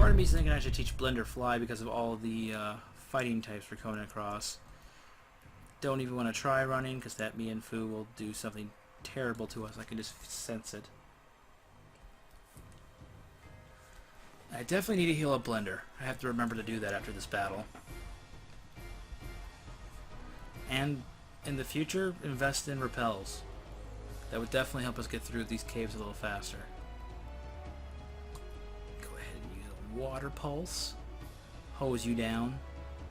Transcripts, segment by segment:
Part of me is thinking I should teach Blender Fly because of all the fighting types we're coming across. Don't even want to try running because that me and Fu will do something terrible to us. I can just sense it. I definitely need to heal up Blender. I have to remember to do that after this battle. And in the future, invest in repels. That would definitely help us get through these caves a little faster. Go ahead and use a water pulse. Hose you down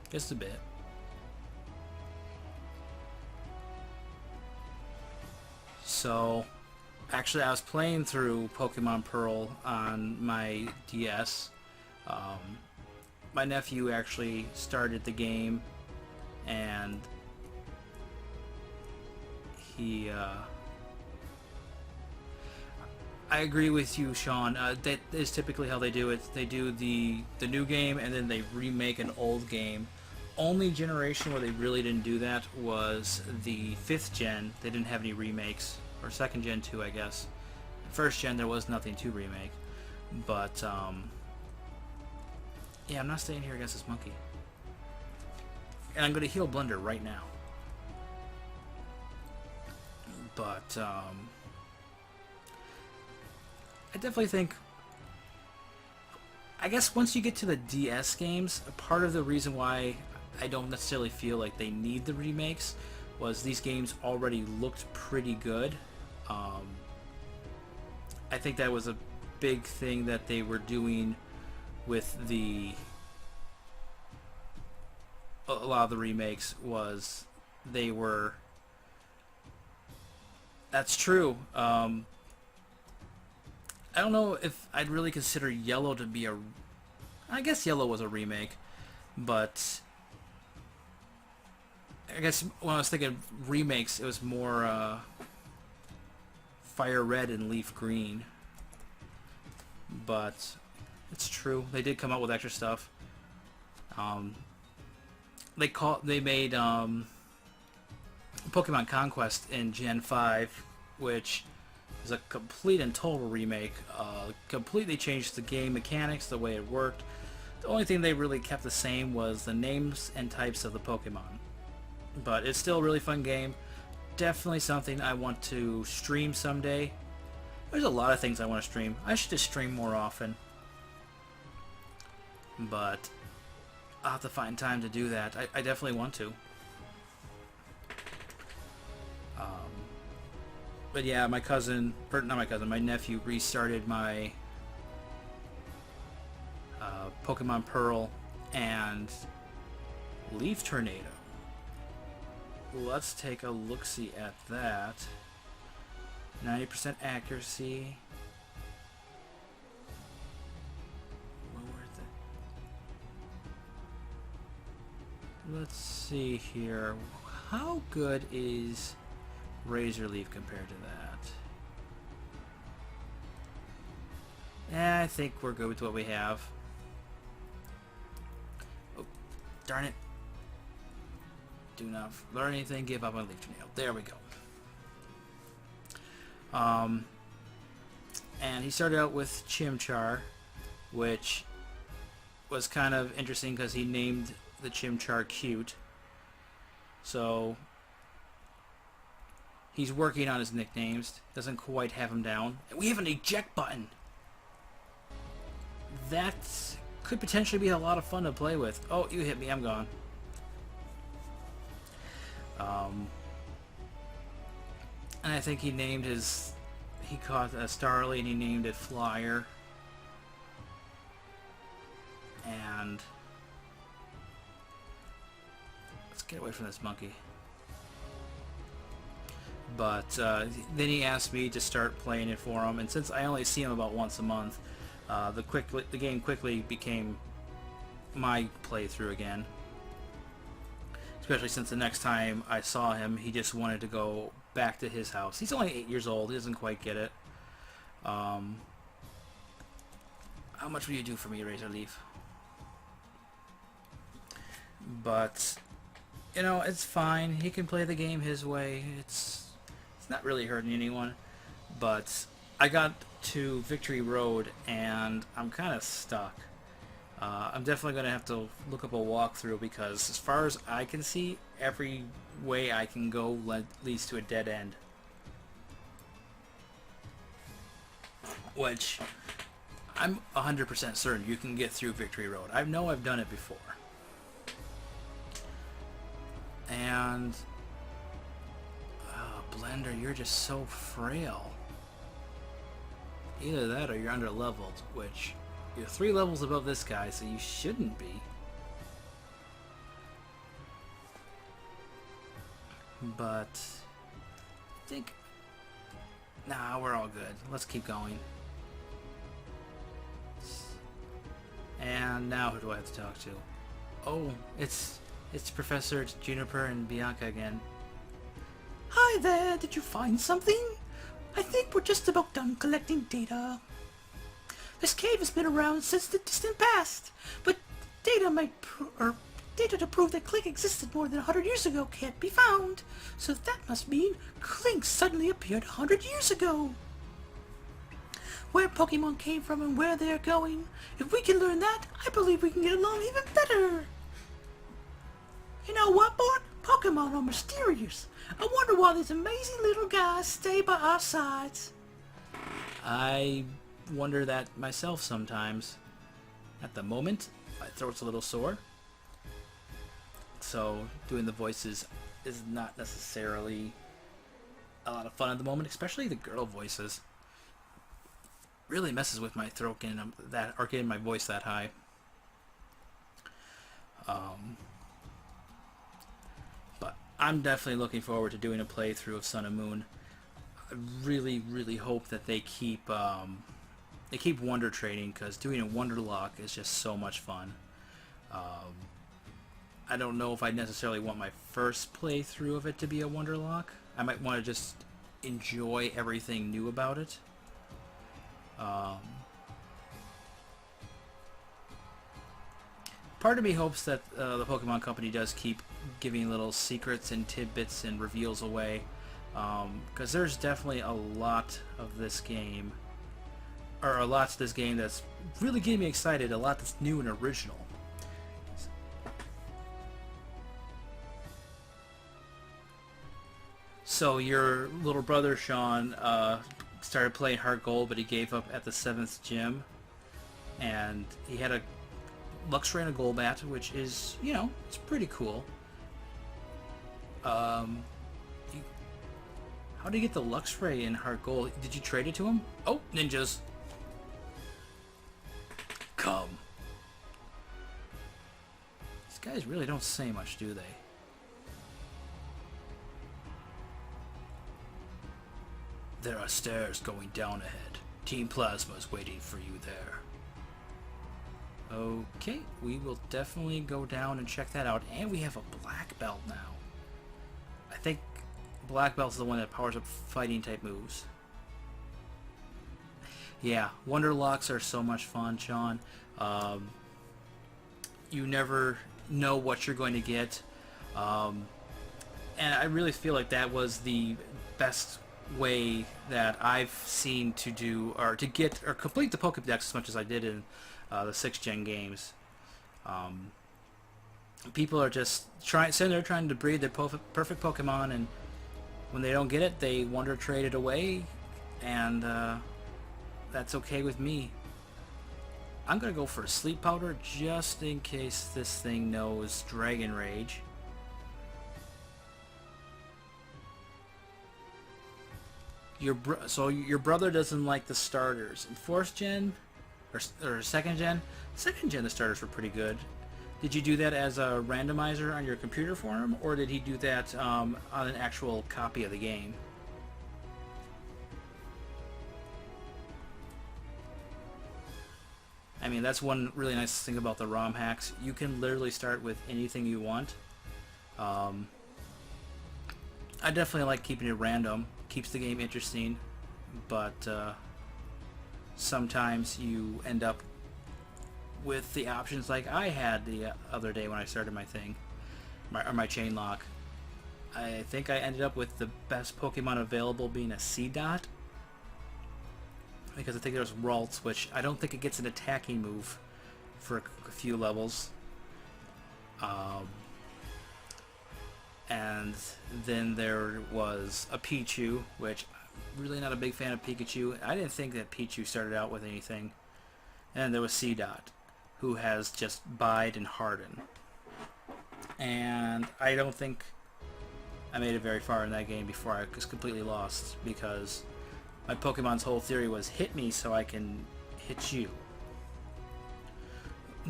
just a bit. So, actually I was playing through Pokemon Pearl on my DS. My nephew actually started the game, and he I agree with you, Sean. That is typically how they do it. They do the new game and then they remake an old game. Only generation where they really didn't do that was the 5th gen. They didn't have any remakes, or 2nd gen too, I guess. 1st gen there was nothing to remake, but yeah, I'm not staying here against this monkey, and I'm going to heal Blender right now. But I definitely think, I guess once you get to the DS games, part of the reason why I don't necessarily feel like they need the remakes was these games already looked pretty good. I think that was a big thing that they were doing with a lot of the remakes, was they were, that's true. I don't know if I'd really consider Yellow to be a, I guess Yellow was a remake, but I guess when I was thinking remakes, it was more Fire Red and Leaf Green. But it's true, they did come out with extra stuff. They made Pokemon Conquest in Gen 5, which is a complete and total remake. Completely changed the game mechanics, the way it worked. The only thing they really kept the same was the names and types of the Pokemon. But it's still a really fun game. Definitely something I want to stream someday. There's a lot of things I want to stream. I should just stream more often. But I'll have to find time to do that. I definitely want to. But yeah, my cousin, or not my cousin, my nephew restarted my Pokemon Pearl and Leaf Tornado. Let's take a look-see at that. 90% accuracy. Let's see here. How good is Razor Leaf compared to that? Yeah, I think we're good with what we have. Oh, darn it. Do not learn anything, give up on Leaf Tornado. There we go. And he started out with Chimchar, which was kind of interesting because he named the Chimchar Cute. So he's working on his nicknames. Doesn't quite have him down. And we have an eject button. That could potentially be a lot of fun to play with. Oh, you hit me. I'm gone. And I think he named his... He caught a Starly and he named it Flyer. And... Let's get away from this monkey. But then he asked me to start playing it for him, and since I only see him about once a month, the game quickly became my playthrough again. Especially since the next time I saw him, he just wanted to go back to his house. He's only 8 years old. He doesn't quite get it. How much will you do for me, Razor Leaf? But, you know, it's fine. He can play the game his way. It's not really hurting anyone. But I got to Victory Road, and I'm kind of stuck. I'm definitely going to have to look up a walkthrough because as far as I can see, every way I can go leads to a dead end. Which I'm 100% certain you can get through Victory Road. I know I've done it before. And Blender, you're just so frail. Either that or you're under leveled, which you're 3 levels above this guy, so you shouldn't be. But I think, nah, we're all good. Let's keep going. And now who do I have to talk to? Oh, it's Professor Juniper and Bianca again. Hi there, did you find something? I think we're just about done collecting data. This cave has been around since the distant past, but data to prove that Clink existed more than 100 years ago can't be found. So that must mean Clink suddenly appeared 100 years ago. Where Pokemon came from and where they're going, if we can learn that, I believe we can get along even better. You know what, Bork? Pokemon are mysterious. I wonder why these amazing little guys stay by our sides. I wonder that myself sometimes. At the moment, my throat's a little sore, so doing the voices is not necessarily a lot of fun at the moment, especially the girl voices. Really messes with my throat getting my voice that high. But I'm definitely looking forward to doing a playthrough of Sun and Moon. I really, really hope that they keep Wonder Trading, because doing a Wonderlock is just so much fun. I don't know if I necessarily want my first playthrough of it to be a Wonderlock. I might want to just enjoy everything new about it. Part of me hopes that the Pokemon Company does keep giving little secrets and tidbits and reveals away, because there's definitely a lot of this game, or a lot to this game that's really getting me excited, a lot that's new and original. So your little brother Sean started playing Heart Gold, but he gave up at the 7th gym, and he had a Luxray and a Golbat, which is, you know, it's pretty cool. How did you get the Luxray in Heart Gold? Did you trade it to him? Oh, ninjas! Come. These guys really don't say much, do they? There are stairs going down ahead. Team Plasma is waiting for you there. Okay, we will definitely go down and check that out. And we have a black belt now. I think black belt is the one that powers up fighting type moves. Yeah, Wonderlocks are so much fun, Sean. You never know what you're going to get. And I really feel like that was the best way that I've seen to do, or to get, or complete the Pokédex as much as I did in the 6th gen games. People are just sitting there trying to breed their perfect Pokemon, and when they don't get it, they Wonder Trade it away, and that's okay with me. I'm gonna go for a Sleep Powder just in case this thing knows Dragon Rage. So your brother doesn't like the starters. In 4th gen, or 2nd gen? 2nd gen the starters were pretty good. Did you do that as a randomizer on your computer for him, or did he do that on an actual copy of the game? I mean, that's one really nice thing about the ROM hacks. You can literally start with anything you want. I definitely like keeping it random. Keeps the game interesting, but sometimes you end up with the options like I had the other day when I started my thing, my Chainlocke. I think I ended up with the best Pokemon available being a Seedot, because I think there's Ralts, which I don't think it gets an attacking move, for a few levels. And then there was a Pichu, which I'm really not a big fan of Pikachu. I didn't think that Pichu started out with anything. And there was C-Dot, who has just Bide and Harden. And I don't think I made it very far in that game before I was completely lost, because my Pokemon's whole theory was hit me so I can hit you.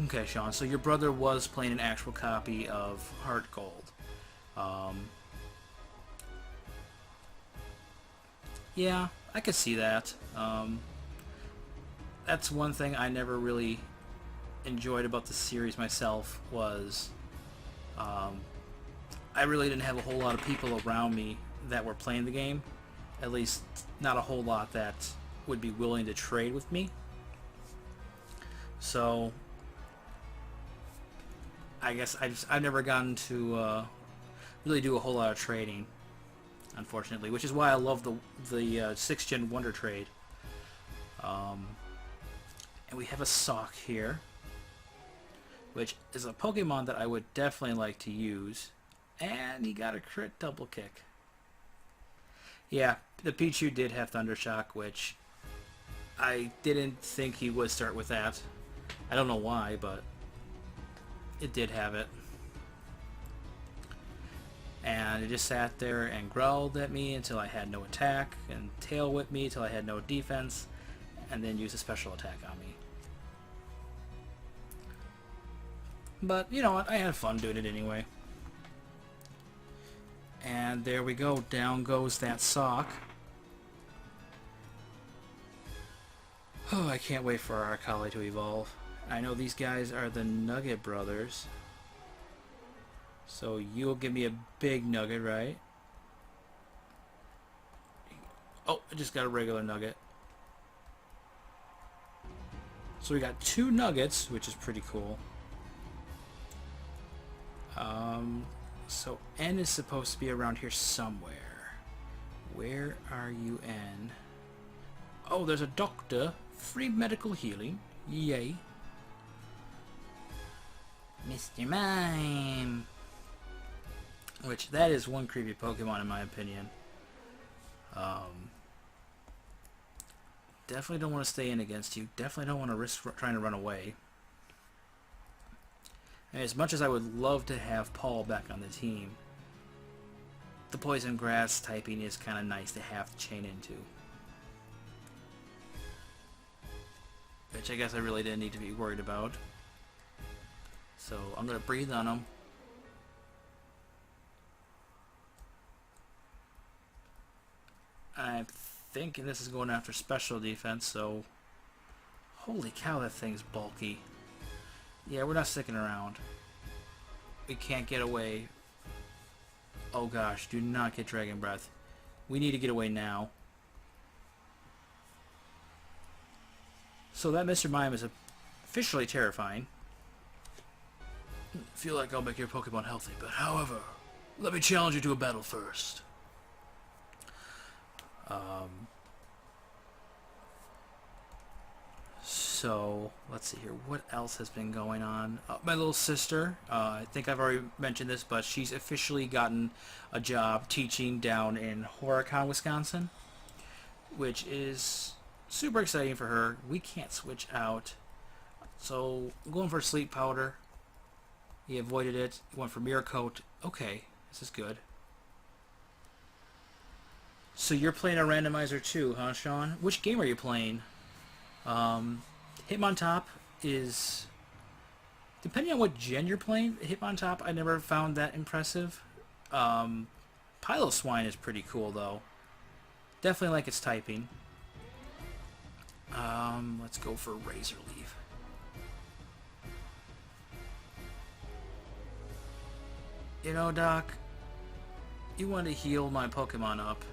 Okay, Sean, so your brother was playing an actual copy of Heart Gold. Yeah, I could see that. That's one thing I never really enjoyed about the series myself, was I really didn't have a whole lot of people around me that were playing the game. At least not a whole lot that would be willing to trade with me. So I guess I've never gotten to really do a whole lot of trading, unfortunately, which is why I love the 6th Gen Wonder Trade. And we have a Sock here, which is a Pokemon that I would definitely like to use. And he got a crit double kick. Yeah, the Pichu did have Thunder Shock, which I didn't think he would start with that. I don't know why, but it did have it. And it just sat there and growled at me until I had no attack, and tail whipped me until I had no defense, and then used a special attack on me. But, you know what, I had fun doing it anyway. And there we go, down goes that Sock. Oh, I can't wait for our Arcali to evolve. I know these guys are the Nugget brothers. So you'll give me a big Nugget, right? Oh, I just got a regular Nugget. So we got 2 Nuggets, which is pretty cool. So N is supposed to be around here somewhere. Where are you, N? Oh, there's a doctor. Free medical healing. Yay. Mr. Mime. Which, that is one creepy Pokemon in my opinion. Definitely don't want to stay in against you. Definitely don't want to risk trying to run away. And as much as I would love to have Paul back on the team, the Poison Grass typing is kind of nice to have to chain into. Which I guess I really didn't need to be worried about. So I'm going to breathe on him. I'm thinking this is going after special defense, so... Holy cow, that thing's bulky. Yeah, we're not sticking around. We can't get away. Oh gosh, do not get Dragon Breath. We need to get away now. So that Mr. Mime is officially terrifying. I feel like I'll make your Pokemon healthy, but however, let me challenge you to a battle first. So, let's see here. What else has been going on? My little sister, I think I've already mentioned this, but she's officially gotten a job teaching down in Horicon, Wisconsin, which is super exciting for her. We can't switch out. So, I'm going for Sleep Powder. He avoided it. He went for Mirror Coat. Okay, this is good. So you're playing a randomizer too, huh, Sean? Which game are you playing? Hitmontop is... Depending on what gen you're playing, Hitmontop I never found that impressive. Piloswine is pretty cool, though. Definitely like its typing. Let's go for Razor Leaf. You know, Doc, you want to heal my Pokemon up,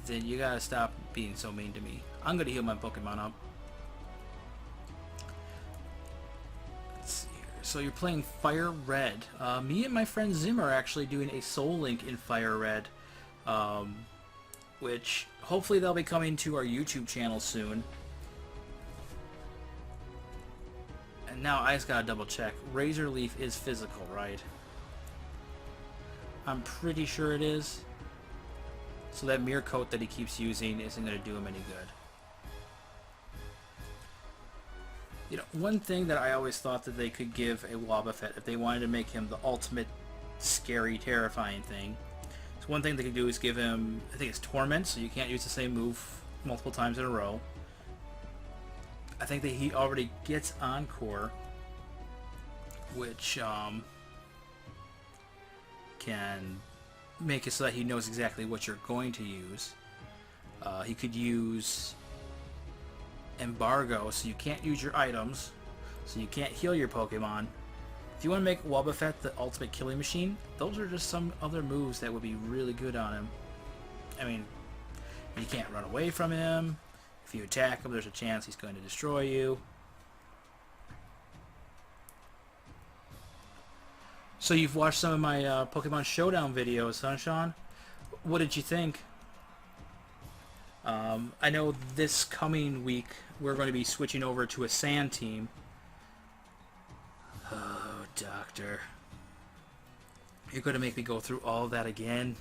then you gotta stop being so mean to me. I'm gonna heal my Pokemon up. Let's see here. So you're playing Fire Red. Me and my friend Zim are actually doing a Soul Link in Fire Red, which hopefully they'll be coming to our YouTube channel soon. And now I just gotta double check. Razor Leaf is physical, right? I'm pretty sure it is. So that mirror coat that he keeps using isn't going to do him any good. You know, one thing that I always thought that they could give a Wobbuffet if they wanted to make him the ultimate scary, terrifying thing. So one thing they could do is give him, I think it's Torment, so you can't use the same move multiple times in a row. I think that he already gets Encore, which can make it so that he knows exactly what you're going to use. He could use Embargo, so you can't use your items, so you can't heal your Pokemon. If you want to make Wobbuffet the ultimate killing machine, those are just some other moves that would be really good on him. I mean, you can't run away from him. If you attack him, there's a chance he's going to destroy you. So you've watched some of my Pokemon Showdown videos, huh, Sean? What did you think? I know this coming week we're going to be switching over to a Sand team. Oh, Doctor. You're going to make me go through all that again?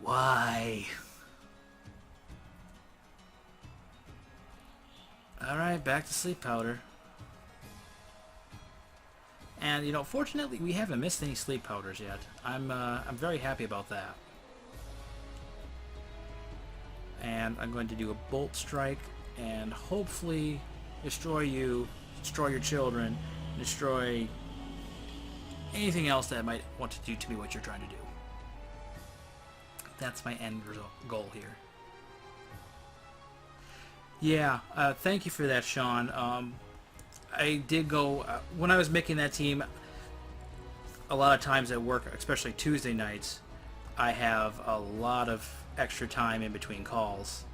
Why? Alright, back to Sleep Powder. And, you know, fortunately, we haven't missed any sleep powders yet. I'm very happy about that. And I'm going to do a Bolt Strike and hopefully destroy you, destroy your children, destroy anything else that might want to do to me what you're trying to do. That's my end goal here. Yeah, thank you for that, Sean. I did go, when I was making that team, a lot of times at work, especially Tuesday nights, I have a lot of extra time in between calls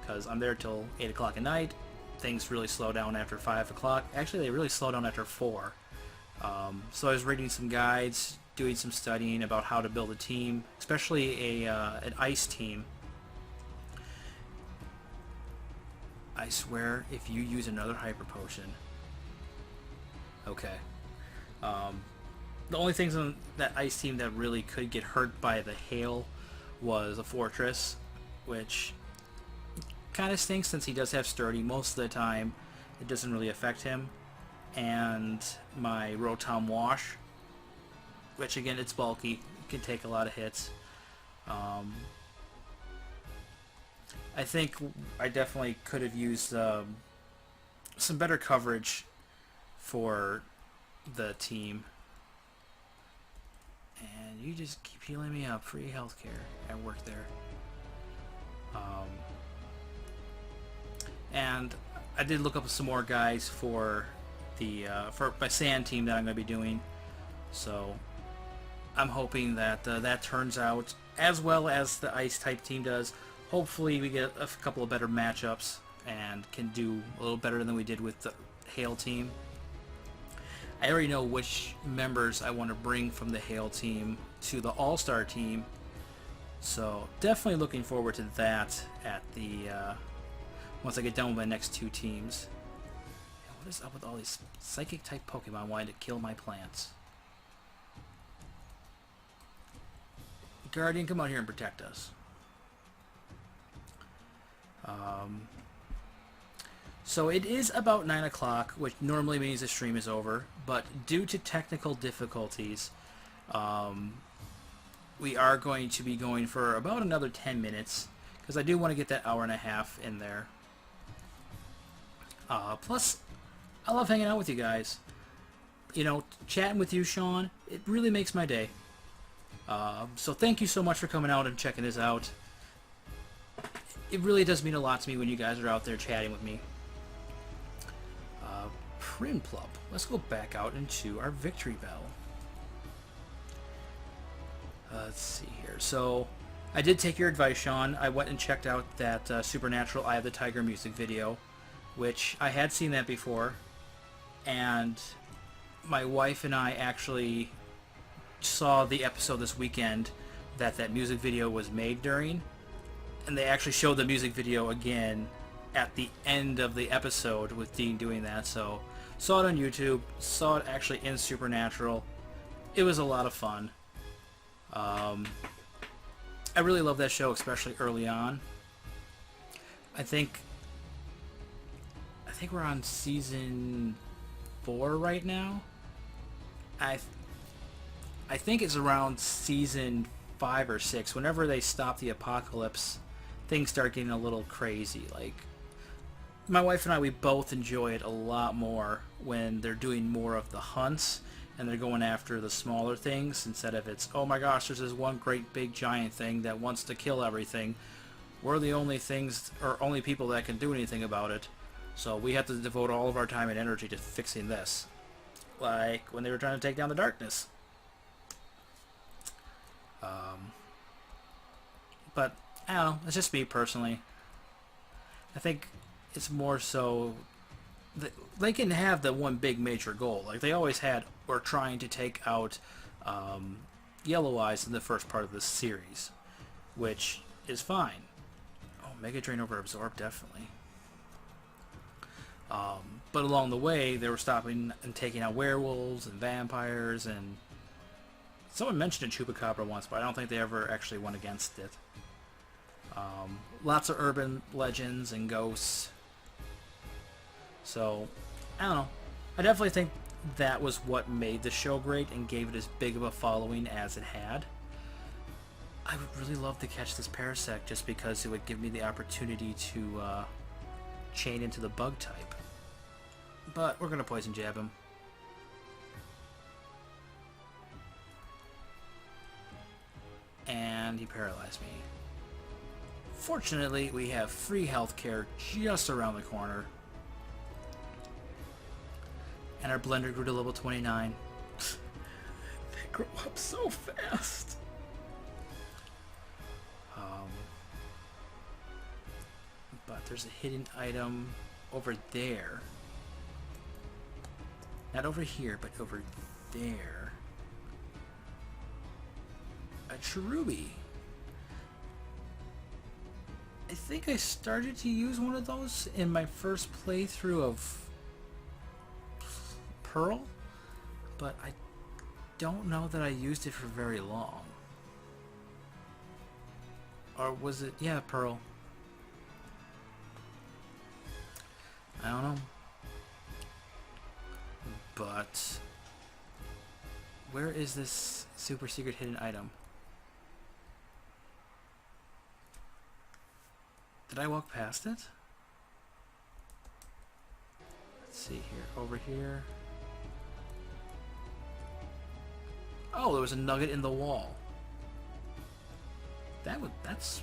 because I'm there till 8 o'clock at night. Things really slow down after 5 o'clock. Actually, they really slow down after 4. So I was reading some guides, doing some studying about how to build a team, especially an ice team. I swear, if you use another Hyper Potion... Okay. The only things on that ice team that really could get hurt by the hail was a Fortress, which kind of stinks since he does have Sturdy. Most of the time, it doesn't really affect him. And my Rotom Wash, which again, it's bulky. It can take a lot of hits. I think I definitely could have used some better coverage for the team. And you just keep healing me up. Free healthcare at work there. And I did look up some more guys for the for my Sand team that I'm going to be doing. So I'm hoping that that turns out as well as the Ice type team does. Hopefully we get a couple of better matchups and can do a little better than we did with the Hail team. I already know which members I want to bring from the Hail team to the All-Star team, so definitely looking forward to that at the once I get done with my next 2 teams. And what is up with all these Psychic type Pokemon wanting to kill my plants? Guardian, come out here and protect us. So it is about 9 o'clock, which normally means the stream is over, but due to technical difficulties, we are going to be going for about another 10 minutes, because I do want to get that hour and a half in there. Plus, I love hanging out with you guys. You know, chatting with you, Sean, it really makes my day. So thank you so much for coming out and checking this out. It really does mean a lot to me when you guys are out there chatting with me. Prinplup. Let's go back out into our Victory Bell. Let's see here. So, I did take your advice, Sean. I went and checked out that Supernatural Eye of the Tiger music video, which I had seen that before, and my wife and I actually saw the episode this weekend that music video was made during, and they actually showed the music video again at the end of the episode with Dean doing that, so Saw it on YouTube. Saw it actually in Supernatural. It was a lot of fun. I really love that show, especially early on. I think we're on season 4 right now. I think it's around season 5 or 6. Whenever they stop the apocalypse, things start getting a little crazy. Like, my wife and I, we both enjoy it a lot more when they're doing more of the hunts and they're going after the smaller things instead of it's, oh my gosh, there's this one great big giant thing that wants to kill everything. We're the only things, or only people that can do anything about it. So we have to devote all of our time and energy to fixing this. Like when they were trying to take down the darkness. But, I don't know, it's just me personally. I think it's more so they can have the one big major goal. Like they always had, or trying to take out Yellow Eyes in the first part of this series, which is fine. Oh, Mega Drain over Absorb, definitely. But along the way, they were stopping and taking out werewolves and vampires, and someone mentioned a Chupacabra once, but I don't think they ever actually went against it. Lots of urban legends and ghosts. So, I don't know. I definitely think that was what made the show great and gave it as big of a following as it had. I would really love to catch this Parasect just because it would give me the opportunity to chain into the bug type. But we're going to Poison Jab him. And he paralyzed me. Fortunately, we have free healthcare just around the corner. And our blender grew to level 29. They grow up so fast. But there's a hidden item over there. Not over here, but over there. A cherubi. I think I started to use one of those in my first playthrough of Pearl, but I don't know that I used it for very long. Or was it? Yeah, Pearl. I don't know. But where is this super secret hidden item? Did I walk past it? Let's see here. Over here. Oh, there was a nugget in the wall. That's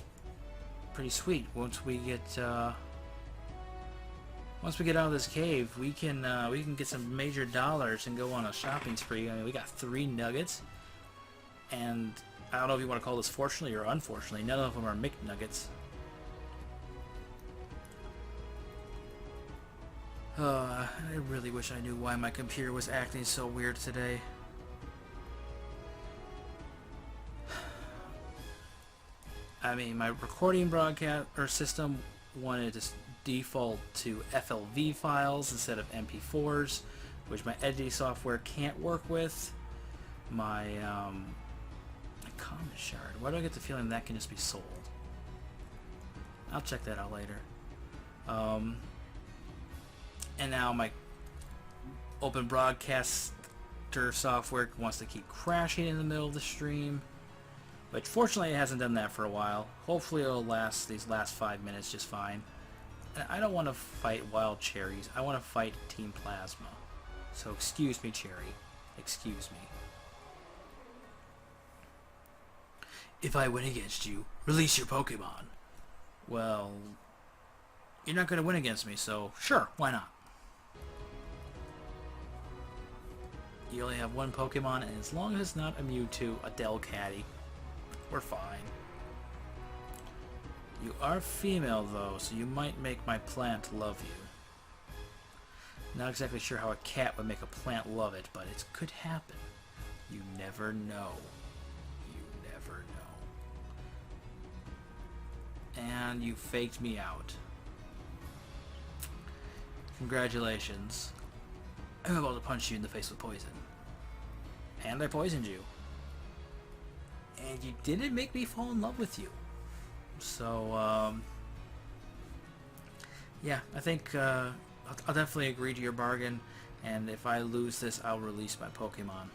pretty sweet. Once we get out of this cave, we can get some major dollars and go on a shopping spree. I mean, we got 3 nuggets, and I don't know if you want to call this fortunately or unfortunately. None of them are McNuggets. I really wish I knew why my computer was acting so weird today. I mean, my recording broadcast or system wanted to default to FLV files instead of MP4s, which my editing software can't work with. My common shard. Why do I get the feeling that can just be sold? I'll check that out later. And now my open broadcaster software wants to keep crashing in the middle of the stream, which fortunately it hasn't done that for a while. Hopefully it'll last these last 5 minutes just fine. And I don't want to fight wild cherries. I want to fight Team Plasma. So excuse me, Cherry. Excuse me. If I win against you, release your Pokemon. Well, you're not going to win against me, so sure, why not? You only have 1 Pokemon, and as long as it's not a Mewtwo, a Delcatty, we're fine. You are female, though, so you might make my plant love you. Not exactly sure how a cat would make a plant love it, but it could happen. You never know. You never know. And you faked me out. Congratulations. I'm about to punch you in the face with poison. And I poisoned you. And you didn't make me fall in love with you. So, yeah, I think I'll definitely agree to your bargain. And if I lose this, I'll release my Pokemon.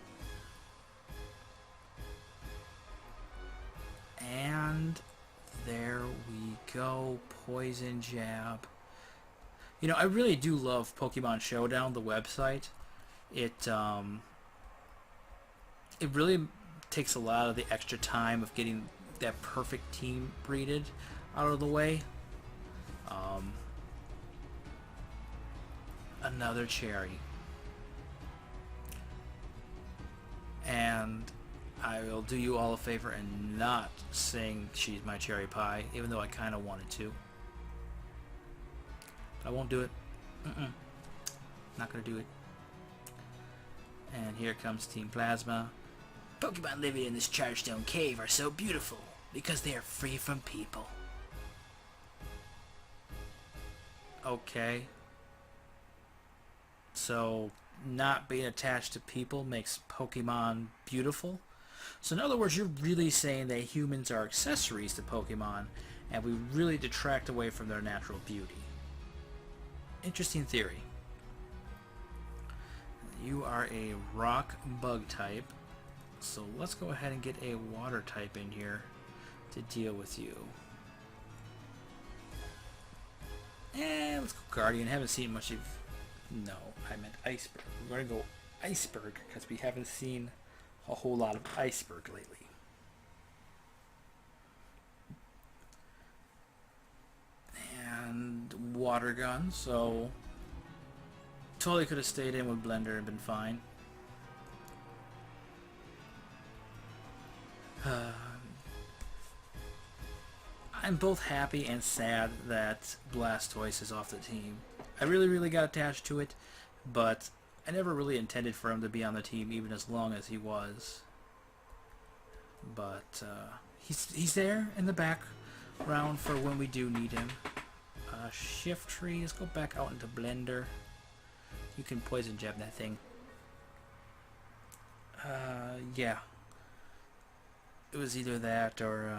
And there we go. Poison Jab. You know, I really do love Pokemon Showdown, the website. It really takes a lot of the extra time of getting that perfect team breeded out of the way. Another cherry. And I will do you all a favor and not sing She's My Cherry Pie, even though I kind of wanted to. I won't do it. Not gonna do it. And here comes Team Plasma. Pokemon living in this Chargestone cave are so beautiful because they are free from people. Okay. So, not being attached to people makes Pokemon beautiful? So in other words, you're really saying that humans are accessories to Pokemon, and we really detract away from their natural beauty. Interesting theory. You are a rock bug type, so let's go ahead and get a water type in here to deal with you. And let's go Guardian. Haven't seen much of... No, I meant Iceberg. We're going to go Iceberg because we haven't seen a whole lot of Iceberg lately. And water gun, so totally could have stayed in with Blender and been fine. I'm both happy and sad that Blastoise is off the team. I really got attached to it, but I never really intended for him to be on the team even as long as he was. But he's there in the background for when we do need him. Shift tree, let's go back out into Blender. You can poison jab that thing. Yeah. It was either that or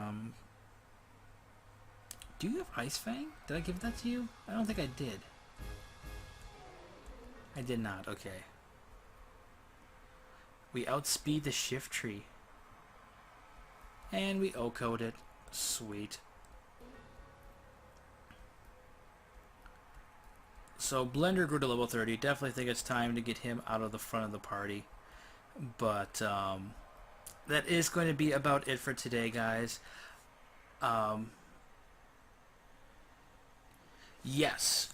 do you have Ice Fang? Did I give that to you? I don't think I did. I did not, okay. We outspeed the shift tree. And we O-code it. Sweet. So Blender grew to level 30. Definitely think it's time to get him out of the front of the party. But that is going to be about it for today, guys. Yes.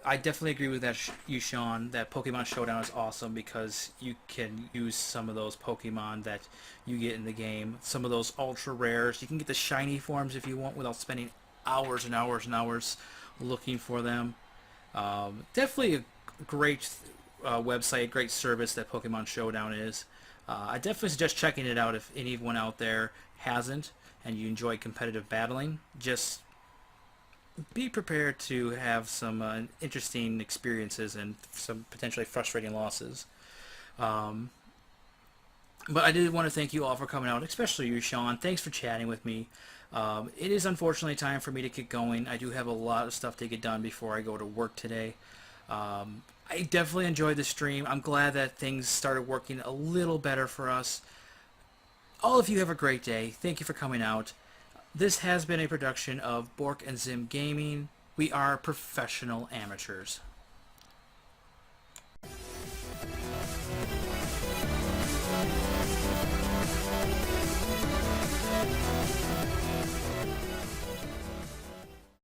I definitely agree with that, you, Sean, that Pokemon Showdown is awesome because you can use some of those Pokemon that you get in the game. Some of those ultra rares. You can get the shiny forms if you want without spending hours and hours and hours looking for them. Definitely a great website, great service that Pokemon Showdown is. I definitely suggest checking it out if anyone out there hasn't and you enjoy competitive battling. Just be prepared to have some interesting experiences and some potentially frustrating losses. But I did want to thank you all for coming out, especially you, Sean. Thanks for chatting with me. It is unfortunately time for me to get going. I do have a lot of stuff to get done before I go to work today. I definitely enjoyed the stream. I'm glad that things started working a little better for us. All of you have a great day. Thank you for coming out. This has been a production of Bork and Zim Gaming. We are professional amateurs.